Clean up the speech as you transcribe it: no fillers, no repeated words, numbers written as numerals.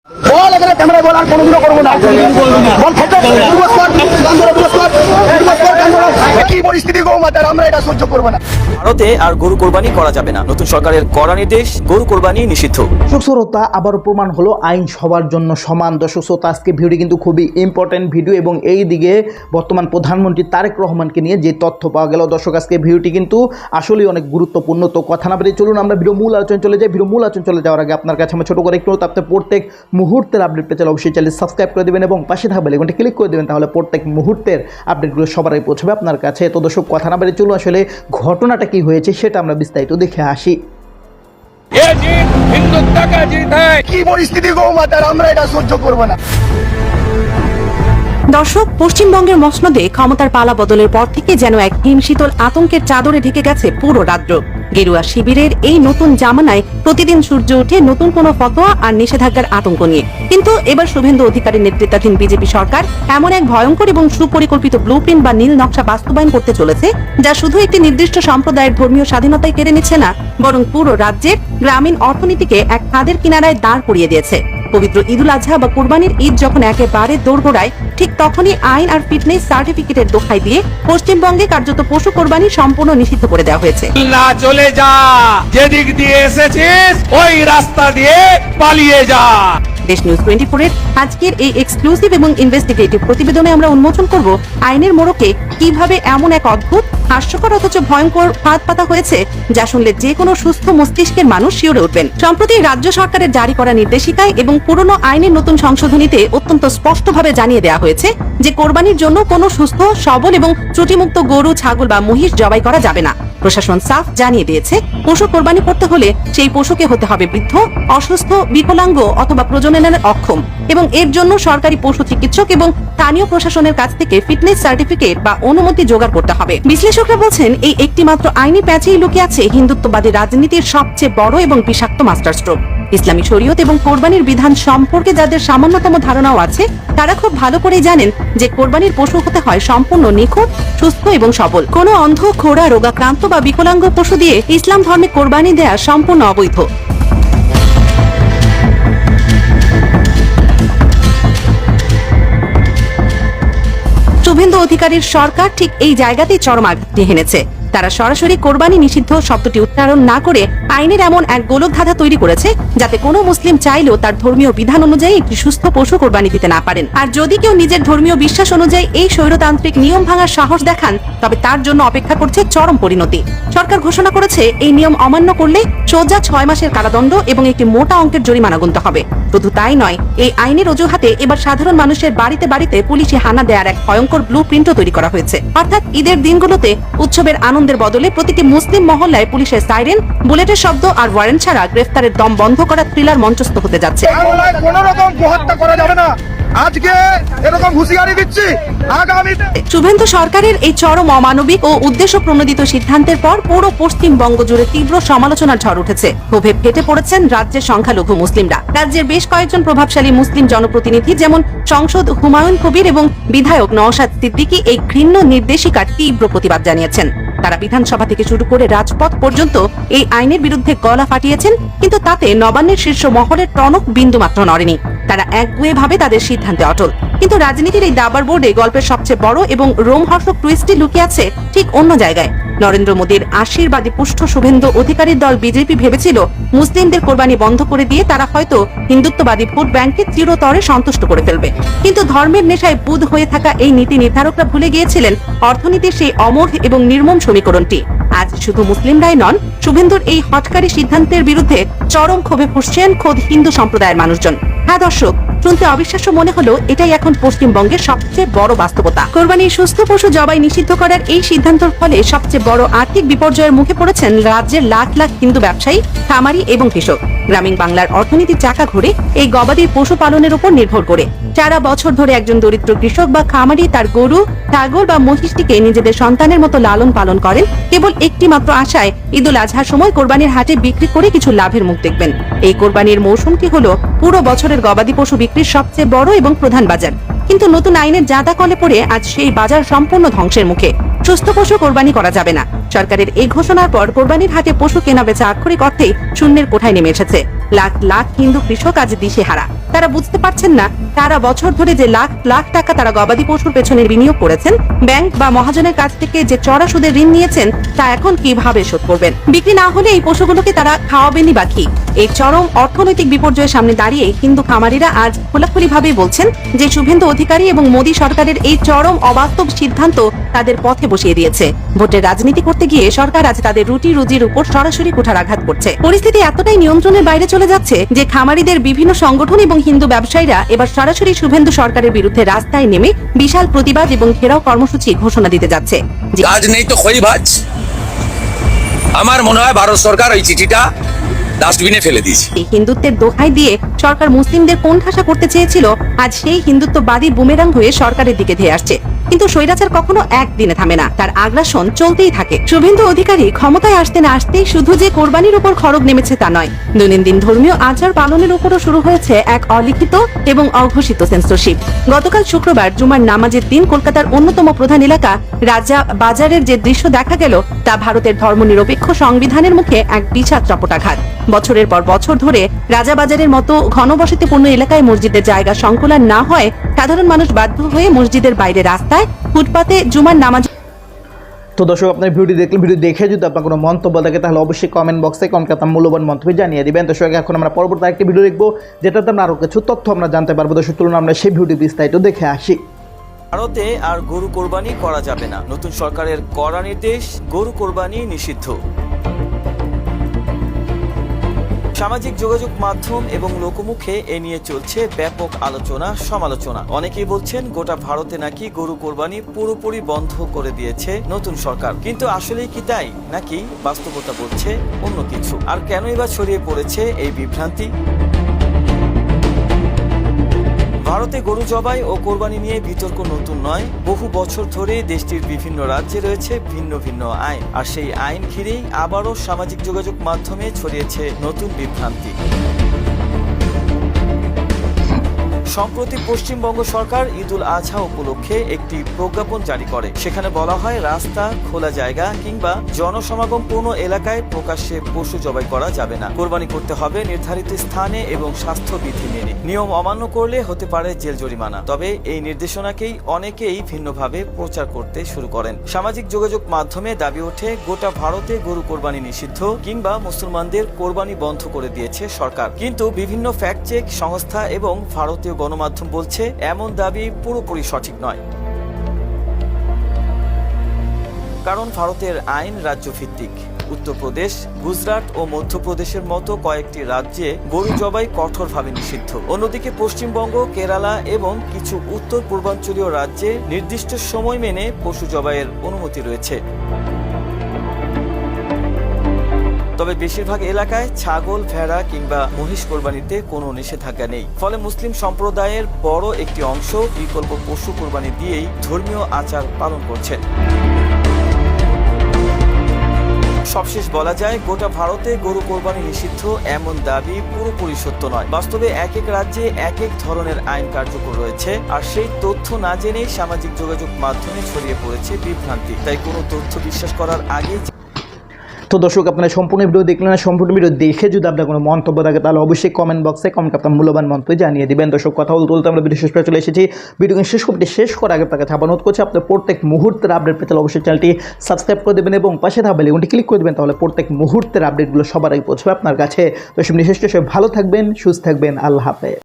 বল এখানে ক্যামেরায় বল, আর কোনোদিনও করবো না। বল কি পরিস্থিতি গো মাতার, আমরা এটা সহ্য করবো না। ভারতে আর গরু কোরবানি করা যাবে না, নতুন সরকারের কড়া নির্দেশ, গরু কোরবানি নিষিদ্ধ। দর্শক শ্রোতা, আবারও প্রমাণ হলো আইন সবার জন্য সমান। দর্শক শ্রোতা, আজকে ভিডিও কিন্তু খুবই ইম্পর্টেন্ট ভিডিও এবং এই দিকে বর্তমান প্রধানমন্ত্রী তারেক রহমানকে নিয়ে যে তথ্য পাওয়া গেল দর্শক, আজকে ভিডিওটি কিন্তু আসলেই অনেক গুরুত্বপূর্ণ। তো কথা না বেরিয়ে চলুন আমরা ভিডিও মূল আলোচনা চলে যাই। ভিডিও মূল আলোচনা চলে যাওয়ার আগে আপনার কাছে আমার ছোটো করে একটু আপনি প্রত্যেক মুহূর্তের আপডেট পেতে অবশ্যই চ্যানেল সাবস্ক্রাইব করে দেবেন এবং পাশে থাকা বেল আইকনটি ক্লিক করে দেবেন, তাহলে প্রত্যেক মুহূর্তের আপডেটগুলো সবার আগে পৌঁছবে আপনার কাছে। তো দর্শক কথা না বেরিয়ে চলুন আসলে ঘটনাটা কি হয়েছে সেটা আমরা বিস্তারিত দেখে আসি। কি পরিস্থিতি গো মাতার, আমরা এটা সহ্য করবো না। দর্শক, পশ্চিমবঙ্গের মসনদে ক্ষমতার পালা বদলের পর থেকে যেন এক হিমশীতল আতঙ্কের চাদরে ঢেকে গেছে পুরো রাজ্য। গেরুয়া শিবিরের এই নতুন জামানায় প্রতিদিন সূর্য ওঠে নতুন কোনো ফতোয়া আর নিষেধাজ্ঞার আতঙ্ক নিয়ে। কিন্তু এবার শুভেন্দু অধিকারীর নেতৃত্বাধীন বিজেপি সরকার এমন এক ভয়ঙ্কর এবং সুপরিকল্পিত ব্লুপ্রিন্ট বা নীল নকশা বাস্তবায়ন করতে চলেছে, যা শুধু একটি নির্দিষ্ট সম্প্রদায়ের ধর্মীয় স্বাধীনতায় কেড়ে নিচ্ছে না, বরং পুরো রাজ্যের গ্রামীণ অর্থনীতিকে এক খাদের কিনারায় দাঁড় করিয়ে দিয়েছে। পবিত্র ঈদুল আজহা বা কুরবানির ঈদ যখন একেবারে দোরগোড়ায়, ঠিক তখনই আইন আর ফিটনেস সার্টিফিকেটের দোহাই দিয়ে পশ্চিমবঙ্গে কার্যত পশু কোরবানি সম্পূর্ণ নিষিদ্ধ করে দেওয়া হয়েছে। না চলে যা, যেদিক দিয়ে এসেছিস ওই রাস্তা দিয়ে পালিয়ে যা। দেশ নিউজ 24 এর আজকের এই এক্সক্লুসিভ এবং ইনভেস্টিগেটিভ প্রতিবেদনে আমরা উন্মোচন করব আইনের মোড়কে কিভাবে এমন এক অদ্ভুত, হাস্যকর অথচ ভয়ঙ্কর ফাঁদ পাতা হয়েছে, যা শুনলে যে কোনো সুস্থ মস্তিষ্কের মানুষ শিউরে উঠবেন। সম্প্রতি রাজ্য সরকারের জারি করা নির্দেশিকায় এবং পুরনো আইনের নতুন সংশোধনীতে অত্যন্ত স্পষ্টভাবে জানিয়ে দেওয়া হয়েছে যে কোরবানির জন্য কোনো সুস্থ, সবল এবং ত্রুটিমুক্ত গরু, ছাগল বা মহিষ জবাই করা যাবে না। প্রশাসন সাফ জানিয়ে দিয়েছে, পশু কোরবানি করতে হলে সেই পশুকে হতে হবে বৃদ্ধ, অসুস্থ, বিকলাঙ্গ অথবা প্রজননের অক্ষম এবং এর জন্য সরকারি পশু চিকিৎসক এবং স্থানীয় প্রশাসনের কাছ থেকে ফিটনেস সার্টিফিকেট বা অনুমতি জোগাড় করতে হবে। বিশ্লেষকরা বলছেন, এই একটি মাত্র আইনি প্যাচেই লুকিয়ে আছে হিন্দুত্ববাদী রাজনীতির সবচেয়ে বড় এবং বিষাক্ত মাস্টার স্ট্রোক। ইসলামী শরীয়ত এবং কোরবানির বিধান সম্পর্কে যাদের সামান্যতম ধারণাও আছে, তারা খুব ভালো করেই জানেন যে কোরবানির পশু হতে হয় সম্পূর্ণ নিখুঁত, সুস্থ এবং সবল। কোনো অন্ধ, খোড়া, রোগাক্রান্ত বা বিকলাঙ্গ পশু দিয়ে ইসলাম ধর্মে কোরবানি দেয়া সম্পূর্ণ অবৈধ। শুভেন্দু অধিকারীর সরকার ঠিক এই জায়গাতেই চরম আঘাত হেনেছে। তারা সরাসরি কোরবানি নিষিদ্ধ শব্দটি উচ্চারণ না করে আইনের এমন এক গোলকধাঁধা তৈরি করেছে, যাতে কোনো মুসলিম চাইলেও তার ধর্মীয় বিধান অনুযায়ী একটি সুস্থ পশু কোরবানি দিতে না পারেন। আর যদি কেউ নিজের ধর্মীয় বিশ্বাস অনুযায়ী এই স্বৈরতান্ত্রিক নিয়ম ভাঙার সাহস দেখান, তবে তার জন্য অপেক্ষা করছে চরম পরিণতি। সরকার ঘোষণা করেছে, এই নিয়ম অমান্য করলে সোজা 6 মাসের কারাদণ্ড এবং একটি মোটা অঙ্কের জরিমানা গুনতে হবে। শুধু তাই নয়, এই আইনের অজুহাতে এবার সাধারণ মানুষের বাড়িতে বাড়িতে পুলিশি হানা দেওয়ার এক ভয়ঙ্কর ব্লুপ্রিন্টও তৈরি করা হয়েছে। অর্থাৎ ঈদের দিনগুলোতে উৎসবের আনন্দের বদলে প্রতিটি মুসলিম মহল্লায় পুলিশের সাইরেন, বুলেটের শব্দ আর ওয়ারেন্ট ছাড়া গ্রেফতারের দম বন্ধ করা থ্রিলার মঞ্চস্থ হতে যাচ্ছে। কোনো রকম হত্যা করা যাবে না, আজকে এরকম হুঁশিয়ারি দিচ্ছি। শুভেন্দু সরকারের এই চরম অমানবিক ও উদ্দেশ্য প্রণোদিত সিদ্ধান্তের পর পুরো পশ্চিমবঙ্গ জুড়ে তীব্র সমালোচনার ঝড় উঠেছে। ক্ষোভে ফেটে পড়েছেন রাজ্যের সংখ্যালঘু মুসলিমরা। রাজ্যের বেশ কয়েকজন প্রভাবশালী মুসলিম জনপ্রতিনিধি, যেমন সংসদ হুমায়ুন কবির এবং বিধায়ক নওশাদ সিদ্দিকী, এই ঘৃণ্য নির্দেশিকার তীব্র প্রতিবাদ জানিয়েছেন। তারা বিধানসভা থেকে শুরু করে রাজপথ পর্যন্ত এই আইনের বিরুদ্ধে গলা ফাটিয়েছেন, কিন্তু তাতে নবান্নের শীর্ষ মহলের টনক বিন্দু মাত্র নড়েনি। তারা একগুয়ে ভাবে তাদের সিদ্ধান্তে অটল। কিন্তু রাজনীতির এই দাবার বোর্ডে গল্পের সবচেয়ে বড় এবং রোমহর্ষক টুইস্টটি লুকিয়ে আছে ঠিক অন্য জায়গায়। নরেন্দ্র মোদীর আশীর্বাদী পুষ্ট শুভেন্দু অধিকারীর দল বিজেপি ভেবেছিল, মুসলিমদের কোরবানি বন্ধ করে দিয়ে তারা হয়তো হিন্দুত্ববাদী ভোট ব্যাংককে চিরতরে সন্তুষ্ট করে ফেলবে। কিন্তু ধর্মের নেশায় বুঁদ হয়ে থাকা এই নীতি নির্ধারকরা ভুলে গিয়েছিলেন অর্থনীতির সেই অমোঘ এবং নির্মম সমীকরণটি। আজ শুধু মুসলিমরাই নন, শুভেন্দুর এই হঠকারী সিদ্ধান্তের বিরুদ্ধে চরম ক্ষোভে ফুঁসছেন খোদ হিন্দু সম্প্রদায়ের মানুষজন। হ্যাঁ দর্শক, শুনতে অবিশ্বাস্য মনে হলো এটাই এখন পশ্চিমবঙ্গের সবচেয়ে বড় বাস্তবতা। কোরবানির সুস্থ পশু জবাই নিষিদ্ধ করার এই সিদ্ধান্তের ফলে সবচেয়ে বড় আর্থিক বিপর্যয়ের মুখে পড়েছেন রাজ্যের লাখ লাখ হিন্দু ব্যবসায়ী, খামারি এবং কৃষক। গ্রামীণ বাংলার অর্থনীতির চাকা ঘুরে এই গবাদি পশু পালনের উপর নির্ভর করে। সারা বছর ধরে একজন দরিদ্র কৃষক বা খামারি তার গরু, ছাগল বা মহিষটিকে নিজেদের সন্তানের মতো লালন পালন করেন, কেবল একটি মাত্র আশায় ঈদুল আজহার সময় কোরবানির হাটে বিক্রি করে কিছু লাভের মুখ দেখবেন। এই কোরবানির মৌসুমটি হলো পুরো বছরের গবাদি পশু বিক্রির সবচেয়ে বড় এবং প্রধান বাজার। কিন্তু নতুন আইনের জাঁতা কলে পড়ে আজ সেই বাজার সম্পূর্ণ ধ্বংসের মুখে। সুস্থ পশু কোরবানি করা যাবে না। সরকারের এই ঘোষণার পর কোরবানির হাটে পশু কেনা বেচা আক্ষরিক অর্থেই শূন্যের কোঠায় নেমে এসেছে। লাখ লাখ হিন্দু কৃষক আজ দিশেহারা। তারা বুঝতে পারছেন না সারা বছর ধরে যে লাখ লাখ টাকা তারা গবাদি পশুর পেছনে বিনিয়োগ করেছেন, ব্যাংক বা মহাজনের কাছ থেকে যে চড়া সুদে ঋণ নিয়েছেন তা এখন কিভাবে শোধ করবেন। বিক্রি না হলে এই পশুগুলোকে তারা খাওয়াবেনই বা কি। এই চরম অর্থনৈতিক বিপর্যয়ের সামনে দাঁড়িয়ে হিন্দু খামারিরা আজ খোলাখুলি ভাবে বলছেন যে শুভেন্দু অধিকারী এবং মোদী সরকারের এই চরম অবাস্তব সিদ্ধান্ত তাদের পথে বসিয়ে দিয়েছে। ভোটের রাজনীতি করতে গিয়ে সরকার আজ তাদের রুটি রুজির উপর সরাসরি কুঠারাঘাত করছে। পরিস্থিতি এতটাই নিয়ন্ত্রণের বাইরে চলে যাচ্ছে যে খামারিদের বিভিন্ন সংগঠন এবং হিন্দু ব্যবসায়ীরা এবার সরাসরি শুভেন্দু সরকারের বিরুদ্ধে রাস্তায় নেমে বিশাল প্রতিবাদ এবং ঘেরাও কর্মসূচি ঘোষণা দিতে যাচ্ছে। কাজ নেই তো খই ভাজ। আমার মনে হয় ভারত সরকার ওই চিঠিটা ডাস্টবিনে ফেলে দিয়েছে। হিন্দুত্বের দোহাই দিয়ে সরকার মুসলিমদের কোণঠাসা করতে চেয়েছিল, আজ সেই হিন্দুত্ববাদী বুমেরাং হয়ে সরকারের দিকে ধেয়ে আসছে। কিন্তু স্বৈরাচার কখনো একদিনে থামে না, তার আগ্রাসন চলতেই থাকে। শুভেন্দু অধিকারী ক্ষমতায় আসতে না আসতেই শুধু যে কোরবানির উপর খড়গ নেমেছে তা নয়, দৈনন্দিন ধর্মীয় আচার পালনের উপরও শুরু হয়েছে এক অলিখিত এবং অঘোষিত সেন্সরশিপ। গতকাল শুক্রবার জুমার নামাজের দিন কলকাতার অন্যতম প্রধান এলাকা রাজা বাজারের যে দৃশ্য দেখা গেল তা ভারতের ধর্মনিরপেক্ষ সংবিধানের মুখে এক বিষাদ চপটাঘাত। বছরের পর বছর ধরে রাজাবাজারের মতো ঘনবসতিপূর্ণ এলাকায় মসজিদের জায়গা সংকুলান না হয় সাধারণ মানুষ বাধ্য হয়ে মসজিদের বাইরে রাস্তায় ফুটপাতে জুমার নামাজ। তো দর্শক, আপনার ভিডিও দেখলেন, ভিডিও দেখে যদি আপনার কোনো মন্তব্য থাকে তাহলে অবশ্যই কমেন্ট বক্সে আপনার মূল্যবান মন্তব্য জানিয়ে দিবেন। দর্শক, এখন আমরা পরবর্তী আরেকটি ভিডিও দেখবো যেটাতে আমরা আরও কিছু তথ্য আমরা জানতে পারবো। দর্শক, চলুন আমরা সেই ভিডিও বিস্তারিত দেখে আসি। ভারতে আর গরু কোরবানি করা যাবে না, নতুন সরকারের কড়া নির্দেশ, গরু কোরবানি নিষিদ্ধ। সামাজিক যোগাযোগ মাধ্যম এবং লোকমুখে এ নিয়ে চলছে ব্যাপক আলোচনা সমালোচনা। অনেকেই বলছেন গোটা ভারতে নাকি গরু কোরবানি পুরোপুরি বন্ধ করে দিয়েছে নতুন সরকার, কিন্তু আসলেই কি তাই, নাকি বাস্তবতা বলছে অন্য কিছু? আর কেনই বা ছড়িয়ে পড়েছে এই বিভ্রান্তি? ভারতে গরু জবাই ও কোরবানি নিয়ে বিতর্ক নতুন নয়। বহু বছর ধরে দেশটির বিভিন্ন রাজ্যে রয়েছে ভিন্ন ভিন্ন আইন, আর সেই আইন ঘিরেই আবারও সামাজিক যোগাযোগ মাধ্যমে ছড়িয়েছে নতুন বিভ্রান্তি। সম্প্রতি পশ্চিমবঙ্গ সরকার ঈদুল আজহা উপলক্ষে একটি প্রজ্ঞাপন জারি করে। সেখানে বলা হয়, রাস্তা, খোলা জায়গা কিংবা জনসমাগমপূর্ণ এলাকায় প্রকাশ্যে পশু জবাই করা যাবে না। কোরবানি করতে হবে নির্ধারিত স্থানে এবং স্বাস্থ্যবিধি মেনে। নিয়ম অমান্য করলে হতে পারে জেল জরিমানা। তবে এই নির্দেশনাকেই অনেকেই ভিন্নভাবে প্রচার করতে শুরু করেন। সামাজিক যোগাযোগ মাধ্যমে দাবি ওঠে, গোটা ভারতে গরু কোরবানি নিষিদ্ধ কিংবা মুসলমানদের কোরবানি বন্ধ করে দিয়েছে সরকার। কিন্তু বিভিন্ন ফ্যাক্ট চেক সংস্থা এবং ভারতীয় গণমাধ্যম বলছে এমন দাবি পুরোপুরি সঠিক নয়। কারণ ভারতের আইন রাজ্যভিত্তিক। উত্তরপ্রদেশ, গুজরাট ও মধ্যপ্রদেশের মতো কয়েকটি রাজ্যে গরু জবাই কঠোরভাবে নিষিদ্ধ। অন্যদিকে পশ্চিমবঙ্গ, কেরালা এবং কিছু উত্তর পূর্বাঞ্চলীয় রাজ্যে নির্দিষ্ট সময় মেনে পশু জবাইয়ের অনুমতি রয়েছে। তবে বেশিরভাগ এলাকায় ছাগল, ভেড়া কিংবা মহিষ কোরবানিতে কোনো নিষেধাজ্ঞা নেই। ফলে মুসলিম সম্প্রদায়ের বড় একটি অংশ বিকল্প পশু কোরবানি দিয়েই ধর্মীয় আচার পালন করছেন। সবশেষ বলা যায়, গোটা ভারতে গরু কোরবানি নিষিদ্ধ এমন দাবি পুরোপুরি সত্য নয়। বাস্তবে এক এক রাজ্যে এক এক ধরনের আইন কার্যকর রয়েছে, আর সেই তথ্য না জেনেই সামাজিক যোগাযোগ মাধ্যমে ছড়িয়ে পড়েছে বিভ্রান্তি। তাই কোনো তথ্য বিশ্বাস করার আগে। তো দর্শক, আপনারা সম্পূর্ণ ভিডিও দেখলেন না, সম্পূর্ণ ভিডিও দেখে যদি আপনার কোনো মন্তব্য থাকে তাহলে অবশ্যই কমেন্ট বক্সে আপনার মূল্যবান মন্তব্য জানিয়ে দিবেন। দর্শক, কথা বলতে আমরা ভিডিও শেষ করে চলে এসেছি। ভিডিও শেষ করার আগে আপনার কাছে অনুরোধ করছি, আপনার প্রত্যেক মুহূর্তের আপডেট পেতে অবশ্যই চ্যানেলটি সাবস্ক্রাইব করে দেবেন এবং পাশে থাকা বেল আইকনটি ক্লিক করে দেবেন। তাহলে প্রত্যেক মুহূর্তের আপডেটগুলো সবার আগে পৌঁছবে আপনার কাছে। তো সব নিঃশেষ ভালো থাকবেন, সুস্থ থাকবেন। আল্লাহ হাফেজ।